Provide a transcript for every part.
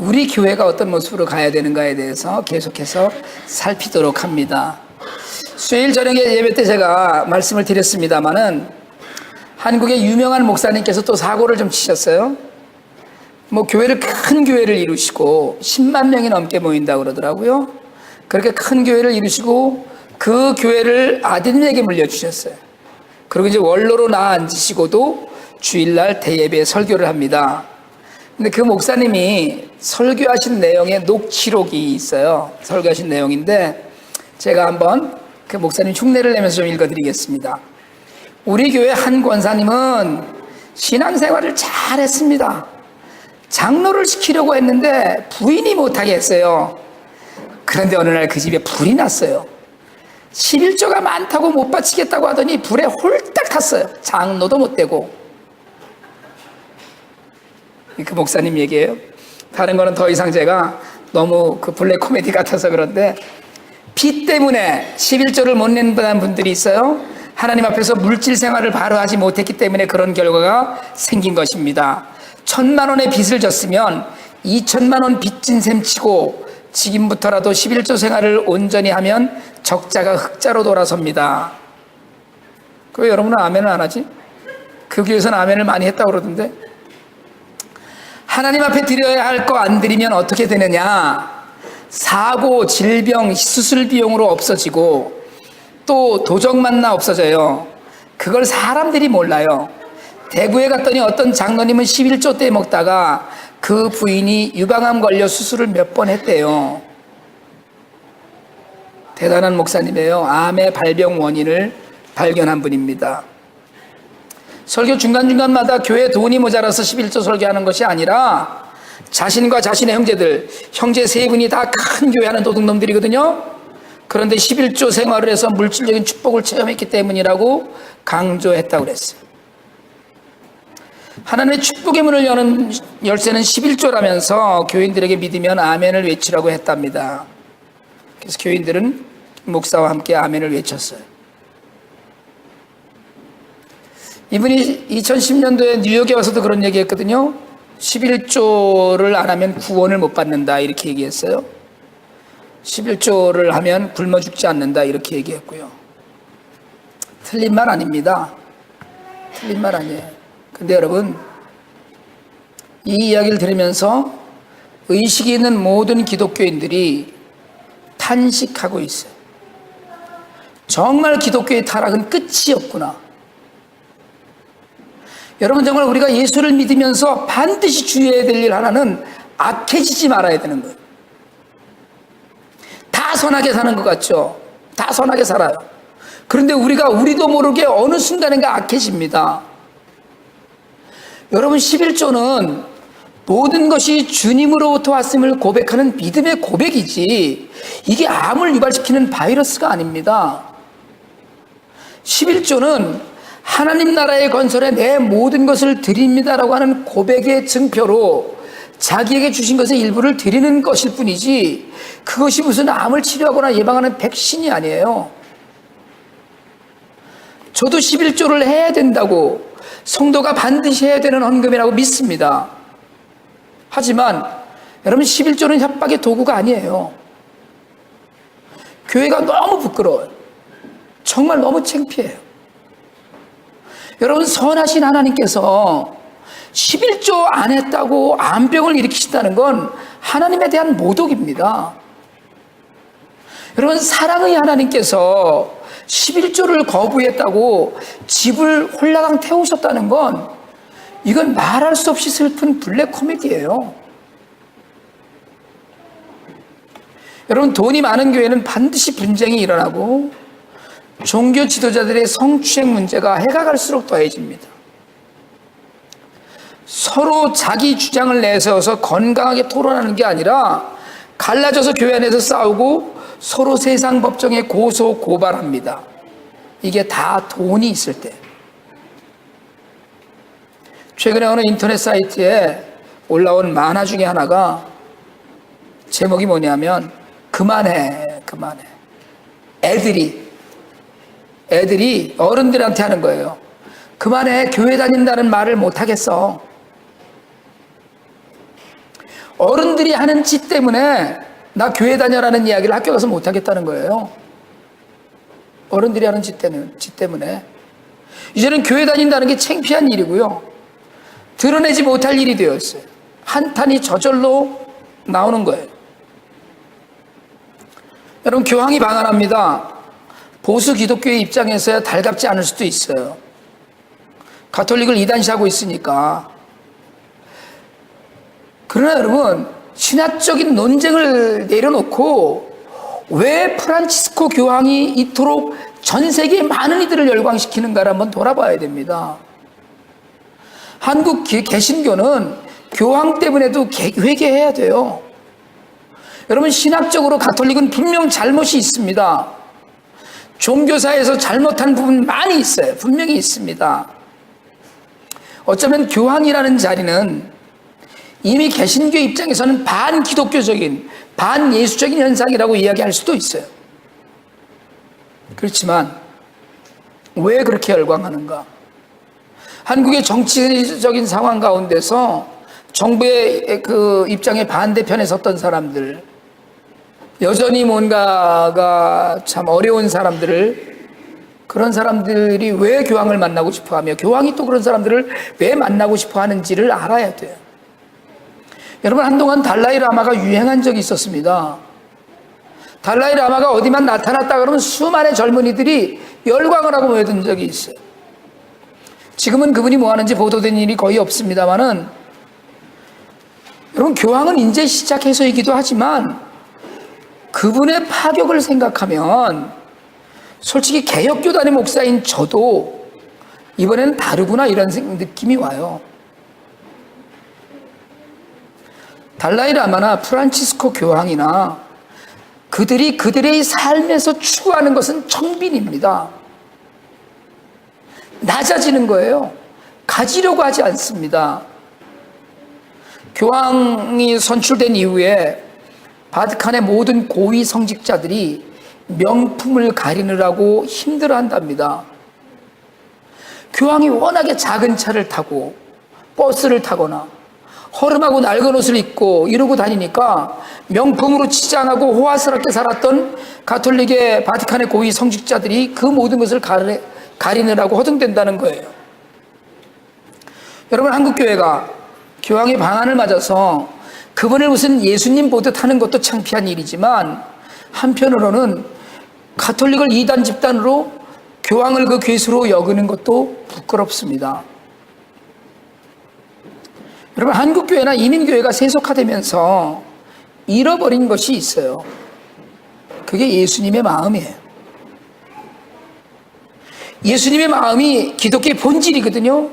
우리 교회가 어떤 모습으로 가야 되는가에 대해서 계속해서 살피도록 합니다. 수요일 저녁에 예배 때 제가 말씀을 드렸습니다마는 한국의 유명한 목사님께서 또 사고를 좀 치셨어요. 큰 교회를 이루시고 10만 명이 넘게 모인다고 그러더라고요. 그렇게 큰 교회를 이루시고 그 교회를 아드님에게 물려주셨어요. 그리고 이제 원로로 앉으시고도 주일날 대예배 설교를 합니다. 근데 그 목사님이 설교하신 내용의 녹취록이 있어요. 설교하신 내용인데 제가 한번 그 목사님 흉내를 내면서 좀 읽어드리겠습니다. 우리 교회 한 권사님은 신앙생활을 잘했습니다. 장로를 시키려고 했는데 부인이 못하게 했어요. 그런데 어느 날 그 집에 불이 났어요. 11조가 많다고 못 바치겠다고 하더니 불에 홀딱 탔어요. 장로도 못 되고. 그 목사님 얘기예요. 다른 거는 더 이상 제가 너무 그 블랙 코미디 같아서 그런데 빚 때문에 11조를 못 낸다는 분들이 있어요. 하나님 앞에서 물질 생활을 바로 하지 못했기 때문에 그런 결과가 생긴 것입니다. 1,000만 원의 빚을 졌으면 2,000만 원 빚진 셈 치고 지금부터라도 11조 생활을 온전히 하면 적자가 흑자로 돌아섭니다. 그 여러분은 아멘을 안 하지? 그 교회에서는 아멘을 많이 했다고 그러던데. 하나님 앞에 드려야 할 거 안 드리면 어떻게 되느냐? 사고, 질병, 수술 비용으로 없어지고 또 도적 만나 없어져요. 그걸 사람들이 몰라요. 대구에 갔더니 어떤 장로님은 11조 때 먹다가 그 부인이 유방암 걸려 수술을 몇 번 했대요. 대단한 목사님이에요. 암의 발병 원인을 발견한 분입니다. 설교 중간중간마다 교회 돈이 모자라서 11조 설교하는 것이 아니라 자신과 자신의 형제 세 분이 다 큰 교회 하는 도둑놈들이거든요. 그런데 11조 생활을 해서 물질적인 축복을 체험했기 때문이라고 강조했다고 그랬어요. 하나님의 축복의 문을 여는 열쇠는 11조라면서 교인들에게 믿으면 아멘을 외치라고 했답니다. 그래서 교인들은 목사와 함께 아멘을 외쳤어요. 이분이 2010년도에 뉴욕에 와서도 그런 얘기 했거든요. 11조를 안 하면 구원을 못 받는다 이렇게 얘기했어요. 11조를 하면 굶어 죽지 않는다 이렇게 얘기했고요. 틀린 말 아닙니다. 틀린 말 아니에요. 근데 여러분, 이 이야기를 들으면서 의식이 있는 모든 기독교인들이 탄식하고 있어요. 정말 기독교의 타락은 끝이 없구나. 여러분, 정말 우리가 예수를 믿으면서 반드시 주의해야 될 일 하나는 악해지지 말아야 되는 거예요. 다 선하게 사는 것 같죠? 다 선하게 살아요. 그런데 우리도 모르게 어느 순간인가 악해집니다. 여러분, 11조는 모든 것이 주님으로부터 왔음을 고백하는 믿음의 고백이지 이게 암을 유발시키는 바이러스가 아닙니다. 11조는 하나님 나라의 건설에 내 모든 것을 드립니다라고 하는 고백의 증표로 자기에게 주신 것의 일부를 드리는 것일 뿐이지 그것이 무슨 암을 치료하거나 예방하는 백신이 아니에요. 저도 11조를 해야 된다고 성도가 반드시 해야 되는 헌금이라고 믿습니다. 하지만 여러분, 11조는 협박의 도구가 아니에요. 교회가 너무 부끄러워요. 정말 너무 창피해요. 여러분, 선하신 하나님께서 11조 안 했다고 암병을 일으키신다는 건 하나님에 대한 모독입니다. 여러분, 사랑의 하나님께서 11조를 거부했다고 집을 홀라당 태우셨다는 건 이건 말할 수 없이 슬픈 블랙 코미디예요. 여러분, 돈이 많은 교회는 반드시 분쟁이 일어나고 종교 지도자들의 성추행 문제가 해가 갈수록 더해집니다. 서로 자기 주장을 내세워서 건강하게 토론하는 게 아니라 갈라져서 교회 안에서 싸우고 서로 세상 법정에 고소 고발합니다. 이게 다 돈이 있을 때. 최근에 어느 인터넷 사이트에 올라온 만화 중에 하나가 제목이 뭐냐면 그만해. 애들이 어른들한테 하는 거예요. 그만해. 교회 다닌다는 말을 못 하겠어. 어른들이 하는 짓 때문에 나 교회 다녀라는 이야기를 학교 가서 못하겠다는 거예요. 어른들이 하는 짓 때문에. 이제는 교회 다닌다는 게 창피한 일이고요. 드러내지 못할 일이 되었어요. 한탄이 저절로 나오는 거예요. 여러분, 교황이 방한합니다. 보수 기독교의 입장에서야 달갑지 않을 수도 있어요. 가톨릭을 이단시하고 있으니까. 그러나 여러분, 신학적인 논쟁을 내려놓고 왜 프란치스코 교황이 이토록 전 세계의 많은 이들을 열광시키는가를 한번 돌아봐야 됩니다. 한국 개신교는 교황 때문에도 회개해야 돼요. 여러분, 신학적으로 가톨릭은 분명 잘못이 있습니다. 종교사에서 잘못한 부분 많이 있어요. 분명히 있습니다. 어쩌면 교황이라는 자리는 이미 개신교 입장에서는 반기독교적인, 반예수적인 현상이라고 이야기할 수도 있어요. 그렇지만 왜 그렇게 열광하는가? 한국의 정치적인 상황 가운데서 정부의 그 입장에 반대편에 섰던 사람들, 여전히 뭔가가 참 어려운 사람들을, 그런 사람들이 왜 교황을 만나고 싶어 하며 교황이 또 그런 사람들을 왜 만나고 싶어 하는지를 알아야 돼요. 여러분, 한동안 달라이라마가 유행한 적이 있었습니다. 달라이라마가 어디만 나타났다 그러면 수많은 젊은이들이 열광을 하고 모여든 적이 있어요. 지금은 그분이 뭐 하는지 보도된 일이 거의 없습니다만은, 여러분, 교황은 이제 시작해서이기도 하지만 그분의 파격을 생각하면 솔직히 개혁교단의 목사인 저도 이번에는 다르구나 이런 느낌이 와요. 달라이라마나 프란치스코 교황이나 그들이 그들의 삶에서 추구하는 것은 청빈입니다. 낮아지는 거예요. 가지려고 하지 않습니다. 교황이 선출된 이후에 바티칸의 모든 고위 성직자들이 명품을 가리느라고 힘들어한답니다. 교황이 워낙에 작은 차를 타고 버스를 타거나 허름하고 낡은 옷을 입고 이러고 다니니까 명품으로 치장하고 호화스럽게 살았던 가톨릭의 바티칸의 고위 성직자들이 그 모든 것을 가리느라고 허둥댄다는 거예요. 여러분, 한국교회가 교황의 방한을 맞아서 그분을 무슨 예수님 보듯 하는 것도 창피한 일이지만, 한편으로는 가톨릭을 이단 집단으로 교황을 그 괴수로 여기는 것도 부끄럽습니다. 여러분, 한국교회나 이민교회가 세속화되면서 잃어버린 것이 있어요. 그게 예수님의 마음이에요. 예수님의 마음이 기독교의 본질이거든요.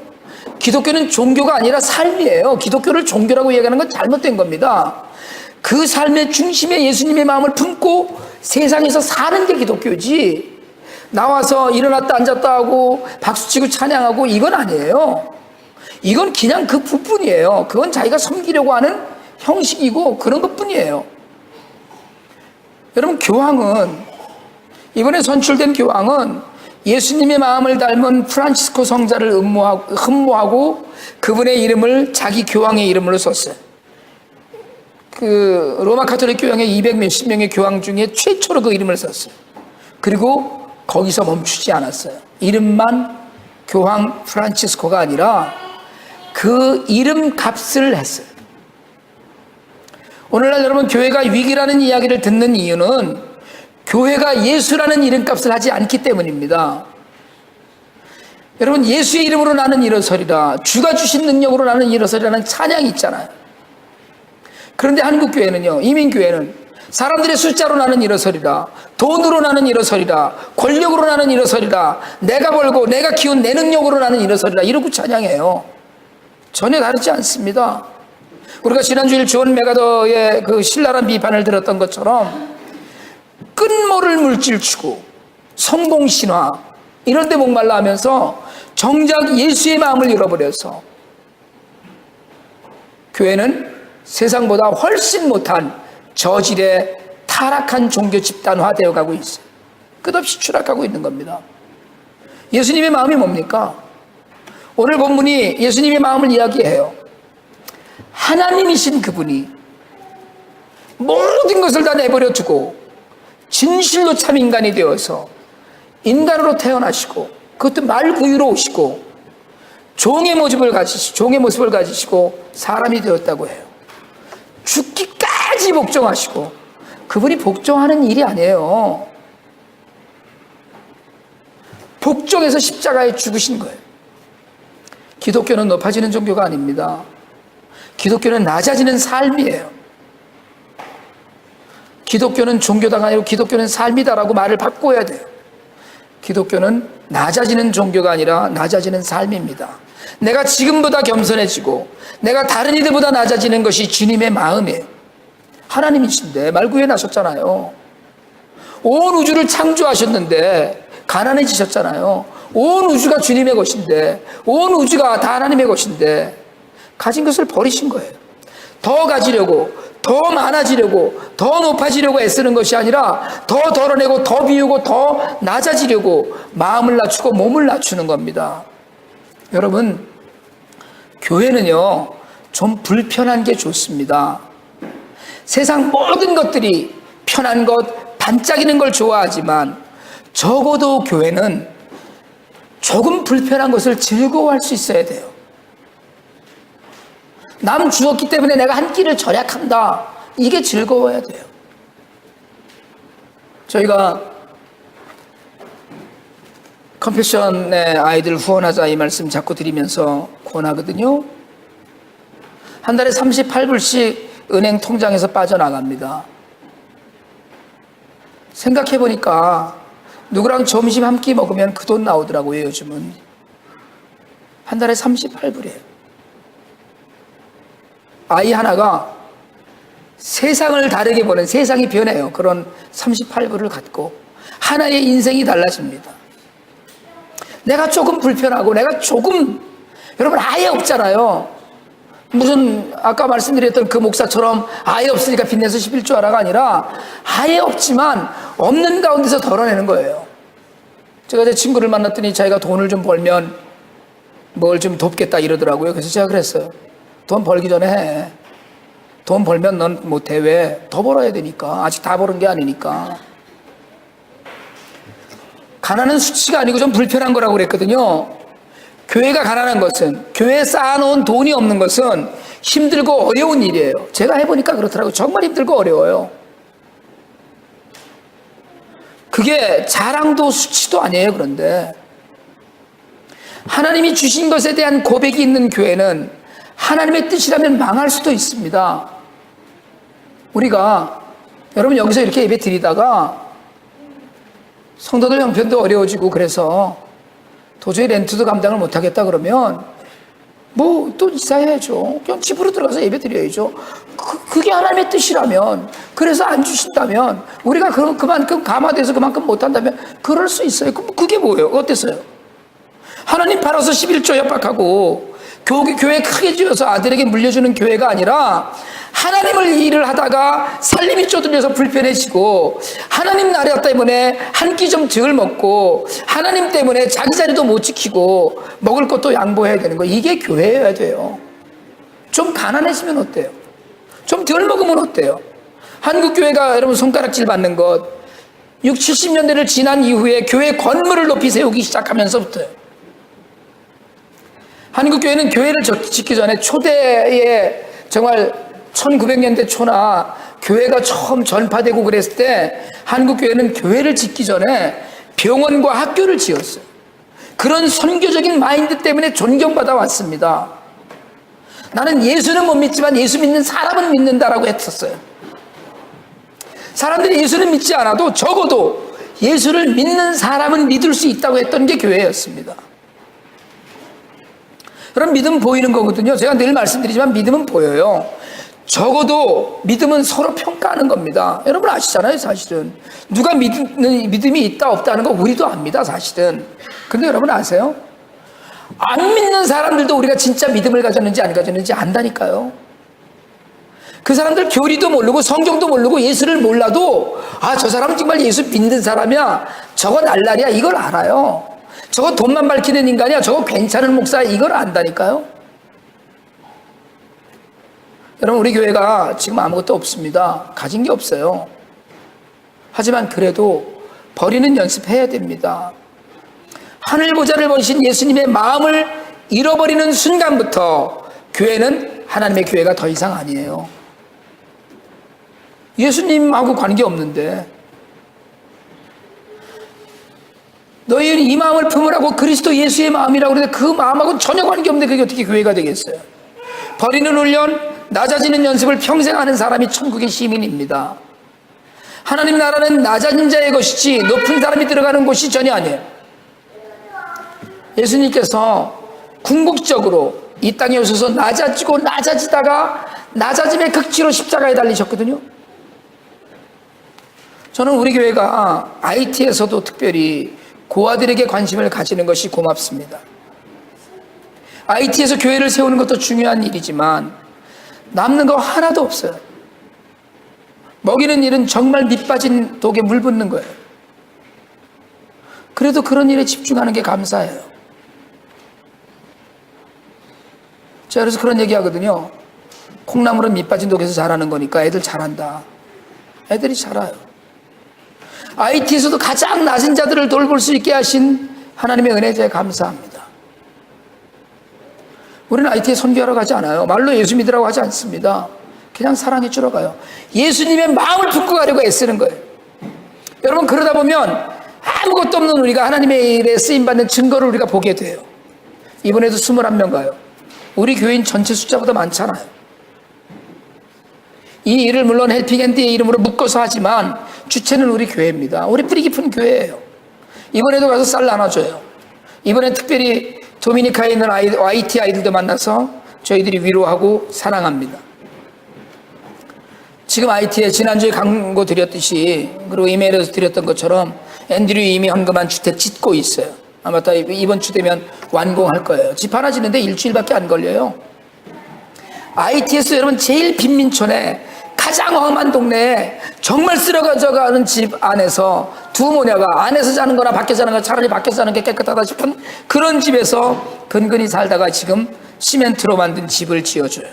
기독교는 종교가 아니라 삶이에요. 기독교를 종교라고 얘기하는 건 잘못된 겁니다. 그 삶의 중심에 예수님의 마음을 품고 세상에서 사는 게 기독교지, 나와서 일어났다 앉았다 하고 박수치고 찬양하고 이건 아니에요. 이건 그냥 그 부분이에요. 그건 자기가 섬기려고 하는 형식이고 그런 것뿐이에요. 여러분, 교황은, 이번에 선출된 교황은 예수님의 마음을 닮은 프란치스코 성자를 흠모하고 그분의 이름을 자기 교황의 이름으로 썼어요. 그 로마 가톨릭 교황의 200 몇십 명의 교황 중에 최초로 그 이름을 썼어요. 그리고 거기서 멈추지 않았어요. 이름만 교황 프란치스코가 아니라 그 이름 값을 했어요. 오늘날 여러분, 교회가 위기라는 이야기를 듣는 이유는 교회가 예수라는 이름값을 하지 않기 때문입니다. 여러분, 예수의 이름으로 나는 일어서리라, 주가 주신 능력으로 나는 일어서리라는 찬양이 있잖아요. 그런데 한국교회는요, 이민교회는 사람들의 숫자로 나는 일어서리라, 돈으로 나는 일어서리라, 권력으로 나는 일어서리라, 내가 벌고 내가 키운 내 능력으로 나는 일어서리라, 이러고 찬양해요. 전혀 다르지 않습니다. 우리가 지난주일 존 메가더의 그 신랄한 비판을 들었던 것처럼 끝모를 물질추구, 성공신화 이런 데 목말라 하면서 정작 예수의 마음을 잃어버려서 교회는 세상보다 훨씬 못한 저질의 타락한 종교 집단화되어 가고 있어요. 끝없이 추락하고 있는 겁니다. 예수님의 마음이 뭡니까? 오늘 본문이 예수님의 마음을 이야기해요. 하나님이신 그분이 모든 것을 다 내버려 두고 진실로 참 인간이 되어서 인간으로 태어나시고 그것도 말구유로 오시고 종의 모습을 가지시고 사람이 되었다고 해요. 죽기까지 복종하시고, 그분이 복종하는 일이 아니에요. 복종해서 십자가에 죽으신 거예요. 기독교는 높아지는 종교가 아닙니다. 기독교는 낮아지는 삶이에요. 기독교는 종교다가 아니고 기독교는 삶이다라고 말을 바꿔야 돼요. 기독교는 낮아지는 종교가 아니라 낮아지는 삶입니다. 내가 지금보다 겸손해지고 내가 다른 이들보다 낮아지는 것이 주님의 마음이에요. 하나님이신데 말구에 나섰잖아요. 온 우주를 창조하셨는데 가난해지셨잖아요. 온 우주가 주님의 것인데, 온 우주가 다 하나님의 것인데 가진 것을 버리신 거예요. 더 가지려고, 더 많아지려고, 더 높아지려고 애쓰는 것이 아니라 더 덜어내고 더 비우고 더 낮아지려고 마음을 낮추고 몸을 낮추는 겁니다. 여러분, 교회는요 좀 불편한 게 좋습니다. 세상 모든 것들이 편한 것, 반짝이는 걸 좋아하지만 적어도 교회는 조금 불편한 것을 즐거워할 수 있어야 돼요. 남 주었기 때문에 내가 한 끼를 절약한다, 이게 즐거워야 돼요. 저희가 컴패션의 아이들 후원하자 이 말씀 자꾸 드리면서 권하거든요. 한 달에 38불씩 은행 통장에서 빠져나갑니다. 생각해보니까 누구랑 점심 한 끼 먹으면 그 돈 나오더라고요. 요즘은 한 달에 38불이에요. 아이 하나가 세상을 다르게 보는, 세상이 변해요. 그런 38불을 갖고 하나의 인생이 달라집니다. 내가 조금 불편하고 내가 조금, 여러분 아예 없잖아요. 무슨 아까 말씀드렸던 그 목사처럼 아예 없으니까 빚내서 11조 하라가 아니라 아예 없지만 없는 가운데서 덜어내는 거예요. 제가 제 친구를 만났더니 자기가 돈을 좀 벌면 뭘 좀 돕겠다 이러더라고요. 그래서 제가 그랬어요. 돈 벌기 전에 해. 돈 벌면 넌 못해. 왜? 더 벌어야 되니까. 아직 다 벌은 게 아니니까. 가난은 수치가 아니고 좀 불편한 거라고 그랬거든요. 교회가 가난한 것은, 교회에 쌓아놓은 돈이 없는 것은 힘들고 어려운 일이에요. 제가 해보니까 그렇더라고요. 정말 힘들고 어려워요. 그게 자랑도 수치도 아니에요. 그런데 하나님이 주신 것에 대한 고백이 있는 교회는 하나님의 뜻이라면 망할 수도 있습니다. 우리가 여러분 여기서 이렇게 예배 드리다가 성도들 형편도 어려워지고 그래서 도저히 렌트도 감당을 못하겠다 그러면 뭐 또 이사해야죠. 그냥 집으로 들어가서 예배 드려야죠. 그게 하나님의 뜻이라면, 그래서 안 주신다면, 우리가 그만큼 감화돼서 그만큼 못한다면 그럴 수 있어요. 그게 뭐예요? 어땠어요? 하나님 팔아서 11조 협박하고 교회 크게 지어서 아들에게 물려주는 교회가 아니라 하나님을 일을 하다가 살림이 쪼들려서 불편해지고 하나님 나라 때문에 한 끼 좀 덜 먹고 하나님 때문에 자기 자리도 못 지키고 먹을 것도 양보해야 되는 거, 이게 교회여야 돼요. 좀 가난해지면 어때요? 좀 덜 먹으면 어때요? 한국 교회가 여러분 손가락질 받는 것 60, 70년대를 지난 이후에 교회 건물을 높이 세우기 시작하면서부터요. 한국교회는 교회를 짓기 전에 초대에 정말 1900년대 초나 교회가 처음 전파되고 그랬을 때 한국교회는 교회를 짓기 전에 병원과 학교를 지었어요. 그런 선교적인 마인드 때문에 존경받아 왔습니다. 나는 예수는 못 믿지만 예수 믿는 사람은 믿는다라고 했었어요. 사람들이 예수는 믿지 않아도 적어도 예수를 믿는 사람은 믿을 수 있다고 했던 게 교회였습니다. 그럼 믿음 보이는 거거든요. 제가 늘 말씀드리지만 믿음은 보여요. 적어도 믿음은 서로 평가하는 겁니다. 여러분 아시잖아요. 사실은 누가 믿음이 있다 없다 하는 거 우리도 압니다. 사실은. 근데 여러분 아세요? 안 믿는 사람들도 우리가 진짜 믿음을 가졌는지 안 가졌는지 안다니까요. 그 사람들 교리도 모르고 성경도 모르고 예수를 몰라도 아, 저 사람은 정말 예수 믿는 사람이야, 저거 날라리야, 이걸 알아요. 저거 돈만 밝히는 인간이야, 저거 괜찮은 목사야, 이걸 안다니까요. 여러분, 우리 교회가 지금 아무것도 없습니다. 가진 게 없어요. 하지만 그래도 버리는 연습해야 됩니다. 하늘 보좌를 버리신 예수님의 마음을 잃어버리는 순간부터 교회는 하나님의 교회가 더 이상 아니에요. 예수님하고 관계없는데, 너희는 이 마음을 품으라고 그리스도 예수의 마음이라고 그러는데 그 마음하고는 전혀 관계없는데 그게 어떻게 교회가 되겠어요? 버리는 훈련, 낮아지는 연습을 평생 하는 사람이 천국의 시민입니다. 하나님 나라는 낮아진 자의 것이지 높은 사람이 들어가는 곳이 전혀 아니에요. 예수님께서 궁극적으로 이 땅에 오셔서 낮아지고 낮아지다가 낮아짐의 극치로 십자가에 달리셨거든요. 저는 우리 교회가 IT에서도 특별히 고아들에게 관심을 가지는 것이 고맙습니다. IT에서 교회를 세우는 것도 중요한 일이지만 남는 거 하나도 없어요. 먹이는 일은 정말 밑 빠진 독에 물 붓는 거예요. 그래도 그런 일에 집중하는 게 감사해요. 제가 그래서 그런 얘기 하거든요. 콩나물은 밑 빠진 독에서 자라는 거니까 애들 잘한다. 애들이 자라요. IT에서도 가장 낮은 자들을 돌볼 수 있게 하신 하나님의 은혜에 감사합니다. 우리는 IT에 선교하러 가지 않아요. 말로 예수 믿으라고 하지 않습니다. 그냥 사랑해 주러 가요. 예수님의 마음을 품고 가려고 애쓰는 거예요. 여러분, 그러다 보면 아무것도 없는 우리가 하나님의 일에 쓰임받는 증거를 우리가 보게 돼요. 이번에도 21명 가요. 우리 교인 전체 숫자보다 많잖아요. 이 일을 물론 헬핑핸드의 이름으로 묶어서 하지만 주체는 우리 교회입니다. 우리 뿌리 깊은 교회예요. 이번에도 가서 쌀 나눠줘요. 이번엔 특별히 도미니카에 있는 YT 아이들도 만나서 저희들이 위로하고 사랑합니다. 지금 IT에 지난주에 광고 드렸듯이, 그리고 이메일에서 드렸던 것처럼 앤드류 이미 헌금한 주택 짓고 있어요. 아마 이번 주 되면 완공할 거예요. 집 하나 짓는데 일주일밖에 안 걸려요. IT에서 여러분 제일 빈민촌에 가장 험한 동네에 정말 쓰러져가는 집 안에서 두 모녀가 안에서 자는 거나 밖에 자는 거나 차라리 밖에서 자는 게 깨끗하다 싶은 그런 집에서 근근히 살다가 지금 시멘트로 만든 집을 지어줘요.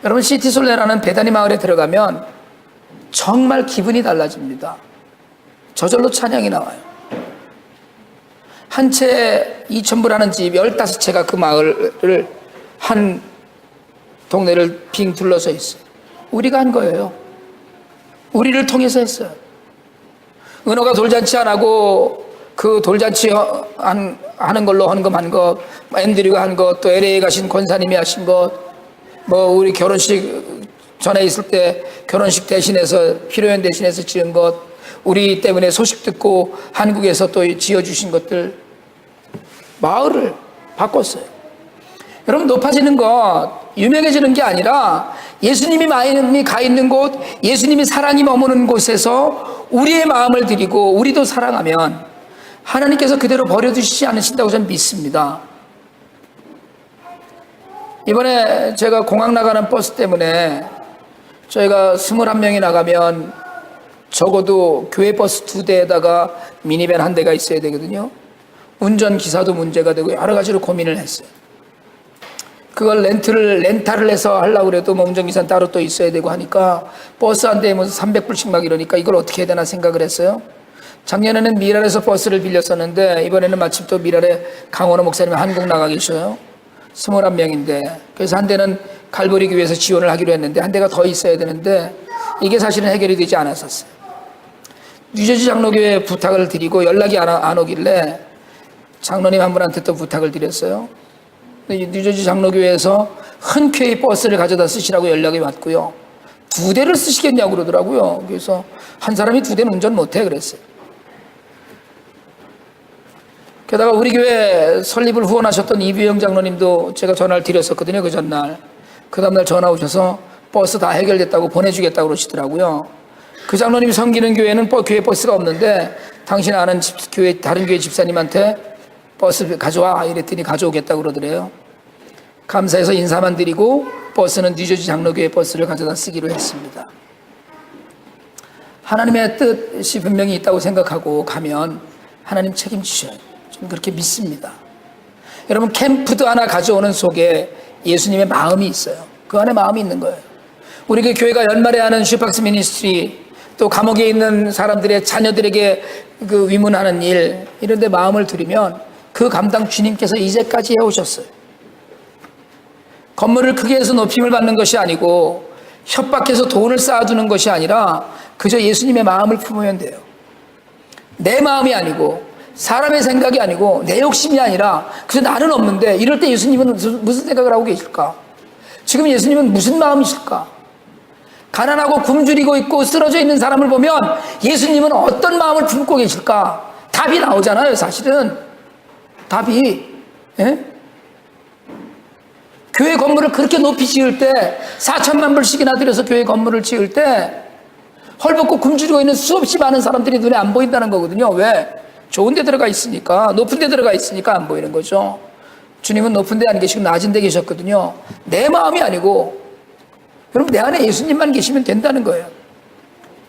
여러분, 시티솔레라는 배단위 마을에 들어가면 정말 기분이 달라집니다. 저절로 찬양이 나와요. 한 채 2,000불 집 15채가 그 마을을 한 동네를 빙 둘러서 있어요. 우리가 한 거예요. 우리를 통해서 했어요. 은호가 돌잔치 안 하고 그 돌잔치 하는 걸로 헌금한 것, 앤드류가 한 것, 또 LA에 가신 권사님이 하신 것, 뭐 우리 결혼식 전에 있을 때 결혼식 대신해서披露宴 대신해서 지은 것, 우리 때문에 소식 듣고 한국에서 또 지어주신 것들, 마을을 바꿨어요. 여러분, 높아지는 것, 유명해지는 게 아니라 예수님이 마음이 가 있는 곳, 예수님이 사랑이 머무는 곳에서 우리의 마음을 드리고 우리도 사랑하면 하나님께서 그대로 버려두시지 않으신다고 저는 믿습니다. 이번에 제가 공항 나가는 버스 때문에 저희가 21명이 나가면 적어도 교회 버스 2대에다가 미니밴 1대가 있어야 되거든요. 운전기사도 문제가 되고 여러 가지로 고민을 했어요. 그걸 렌탈을 해서 하려고 그래도 뭐 운전기사는 따로 또 있어야 되고 하니까 버스 한 대에 뭐 300불씩 막 이러니까 이걸 어떻게 해야 되나 생각을 했어요. 작년에는 미랄에서 버스를 빌렸었는데 이번에는 마침 또 미랄에 강원호 목사님이 한국 나가 계셔요. 21명인데 그래서 한 대는 갈보리 교회에서 지원을 하기로 했는데 한 대가 더 있어야 되는데 이게 사실은 해결이 되지 않았었어요. 뉴저지 장로교회에 부탁을 드리고 연락이 안 오길래 장로님 한 분한테 또 부탁을 드렸어요. 뉴저지 장로교회에서 흔쾌히 버스를 가져다 쓰시라고 연락이 왔고요. 2대를 쓰시겠냐고 그러더라고요. 그래서 한 사람이 2대는 운전 못해 그랬어요. 게다가 우리 교회 설립을 후원하셨던 이규영 장로님도 제가 전화를 드렸었거든요. 그 전날. 그 다음날 전화 오셔서 버스 다 해결됐다고 보내주겠다고 그러시더라고요. 그 장로님이 섬기는 교회는 교회 버스가 없는데 당신 아는 다른 교회 집사님한테 버스 가져와 이랬더니 가져오겠다고 그러더래요. 감사해서 인사만 드리고 버스는 뉴저지 장로교회 버스를 가져다 쓰기로 했습니다. 하나님의 뜻이 분명히 있다고 생각하고 가면 하나님 책임지셔요. 저는 그렇게 믿습니다. 여러분, 캠프도 하나 가져오는 속에 예수님의 마음이 있어요. 그 안에 마음이 있는 거예요. 우리 그 교회가 연말에 하는 슈박스 미니스트리, 또 감옥에 있는 사람들의 자녀들에게 그 위문하는 일, 이런 데 마음을 들이면 그 감당 주님께서 이제까지 해오셨어요. 건물을 크게 해서 높임을 받는 것이 아니고 협박해서 돈을 쌓아두는 것이 아니라 그저 예수님의 마음을 품으면 돼요. 내 마음이 아니고 사람의 생각이 아니고 내 욕심이 아니라 그저 나는 없는데, 이럴 때 예수님은 무슨 생각을 하고 계실까? 지금 예수님은 무슨 마음이실까? 가난하고 굶주리고 있고 쓰러져 있는 사람을 보면 예수님은 어떤 마음을 품고 계실까? 답이 나오잖아요. 사실은 답이. 예? 교회 건물을 그렇게 높이 지을 때, 4천만 불씩이나 들여서 교회 건물을 지을 때 헐벗고 굶주리고 있는 수없이 많은 사람들이 눈에 안 보인다는 거거든요. 왜? 좋은 데 들어가 있으니까, 높은 데 들어가 있으니까 안 보이는 거죠. 주님은 높은 데 안 계시고 낮은 데 계셨거든요. 내 마음이 아니고, 여러분, 내 안에 예수님만 계시면 된다는 거예요.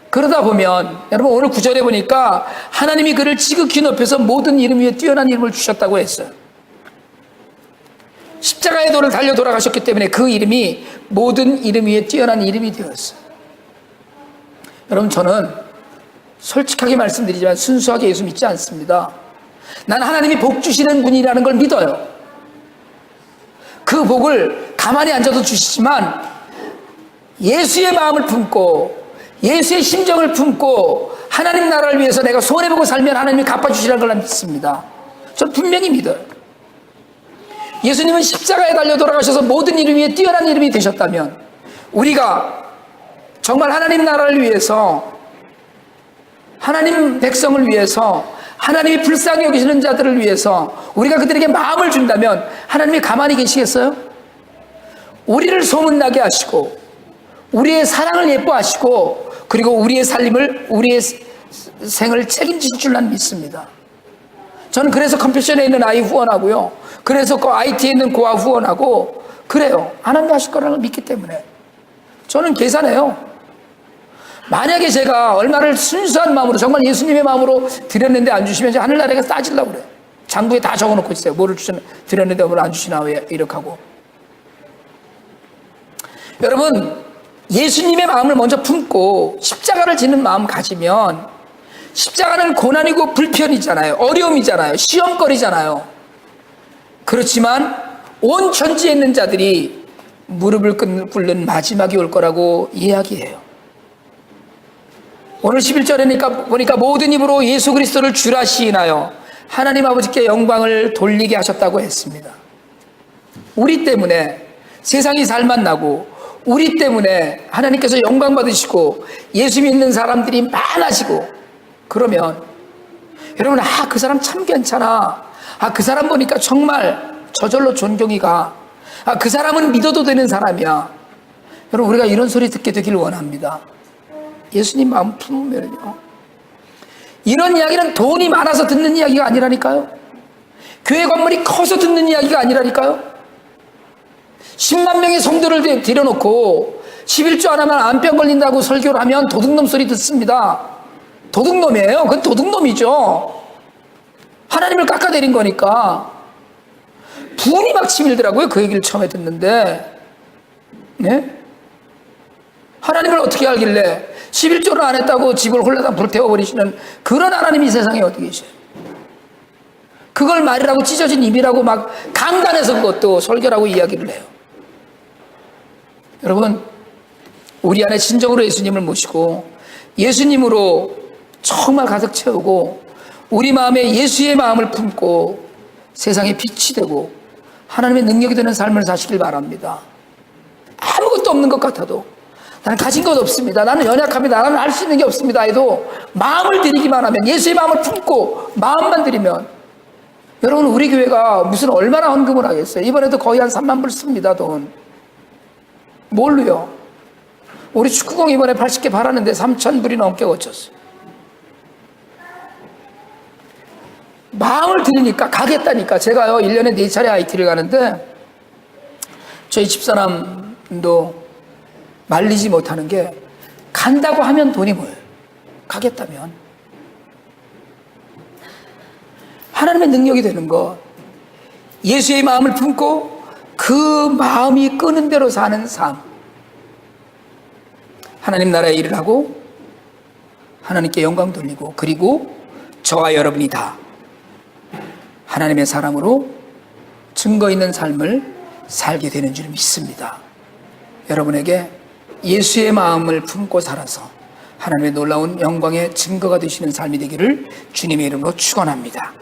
그러다 보면 여러분, 오늘 9절에 보니까 하나님이 그를 지극히 높여서 모든 이름 위에 뛰어난 이름을 주셨다고 했어요. 십자가의 도를 달려 돌아가셨기 때문에 그 이름이 모든 이름 위에 뛰어난 이름이 되었어요. 여러분, 저는 솔직하게 말씀드리지만 순수하게 예수 믿지 않습니다. 난 하나님이 복 주시는 분이라는 걸 믿어요. 그 복을 가만히 앉아도 주시지만 예수의 마음을 품고 예수의 심정을 품고 하나님 나라를 위해서 내가 손해보고 살면 하나님이 갚아주시라는 걸 믿습니다. 저는 분명히 믿어요. 예수님은 십자가에 달려 돌아가셔서 모든 이름 위에 뛰어난 이름이 되셨다면, 우리가 정말 하나님 나라를 위해서, 하나님 백성을 위해서, 하나님이 불쌍히 여기시는 자들을 위해서 우리가 그들에게 마음을 준다면 하나님이 가만히 계시겠어요? 우리를 소문나게 하시고 우리의 사랑을 예뻐하시고 그리고 우리의 살림을, 우리의 생을 책임질 줄 난 믿습니다. 저는 그래서 컴패션에 있는 아이 후원하고요, 그래서 그 IT에 있는 고아 후원하고 그래요. 하나님 하실 거라는 걸 믿기 때문에 저는 계산해요. 만약에 제가 얼마를 순수한 마음으로 정말 예수님의 마음으로 드렸는데 안 주시면 이제 하늘나라에 가서 따지려고 그래요. 장부에 다 적어놓고 있어요. 뭐를 드렸는데 뭘 안 주시나, 왜 이렇게 하고. 여러분, 예수님의 마음을 먼저 품고 십자가를 지는 마음 가지면, 십자가는 고난이고 불편이잖아요. 어려움이잖아요. 시험거리잖아요. 그렇지만 온 천지에 있는 자들이 무릎을 꿇는 마지막이 올 거라고 이야기해요. 오늘 11절에 보니까 모든 입으로 예수 그리스도를 주라 시인하여 하나님 아버지께 영광을 돌리게 하셨다고 했습니다. 우리 때문에 세상이 살만 나고, 우리 때문에 하나님께서 영광 받으시고 예수 믿는 사람들이 많아지고, 그러면 여러분, 그 사람 참 괜찮아, 그 사람 보니까 정말 저절로 존경이 가, 그 사람은 믿어도 되는 사람이야. 여러분, 우리가 이런 소리 듣게 되기를 원합니다. 예수님 마음 품으면요, 이런 이야기는 돈이 많아서 듣는 이야기가 아니라니까요. 교회 건물이 커서 듣는 이야기가 아니라니까요. 10만 명의 성도를 데려놓고 11조 안 하면 암병 걸린다고 설교를 하면 도둑놈 소리 듣습니다. 도둑놈이에요. 그건 도둑놈이죠. 하나님을 깎아내린 거니까. 분이 막 치밀더라고요. 그 얘기를 처음에 듣는데. 네? 하나님을 어떻게 알길래 11조를 안 했다고 집을 홀라당 불태워버리시는 그런 하나님이 세상에 어디 계셔요? 그걸 말이라고, 찢어진 입이라고 막 강단에서 그것도 설교라고 이야기를 해요. 여러분, 우리 안에 진정으로 예수님을 모시고 예수님으로 정말 가득 채우고 우리 마음에 예수의 마음을 품고 세상에 빛이 되고 하나님의 능력이 되는 삶을 사시길 바랍니다. 아무것도 없는 것 같아도, 나는 가진 것 없습니다, 나는 연약합니다, 나는 할 수 있는 게 없습니다 해도 마음을 드리기만 하면, 예수의 마음을 품고 마음만 드리면, 여러분, 우리 교회가 무슨 얼마나 헌금을 하겠어요? 이번에도 거의 한 3만 불 씁니다, 돈. 뭘로요? 우리 축구공 이번에 80개 팔았는데 3천 불이 넘게 거쳤어요. 마음을 드리니까 가겠다니까. 제가요, 1년에 4차례 IT를 가는데 저희 집사람도 말리지 못하는 게, 간다고 하면 돈이 모여요. 가겠다면. 하나님의 능력이 되는 것, 예수의 마음을 품고 그 마음이 끄는 대로 사는 삶, 하나님 나라의 일을 하고 하나님께 영광 돌리고, 그리고 저와 여러분이 다 하나님의 사람으로 증거 있는 삶을 살게 되는 줄 믿습니다. 여러분에게 예수의 마음을 품고 살아서 하나님의 놀라운 영광의 증거가 되시는 삶이 되기를 주님의 이름으로 축원합니다.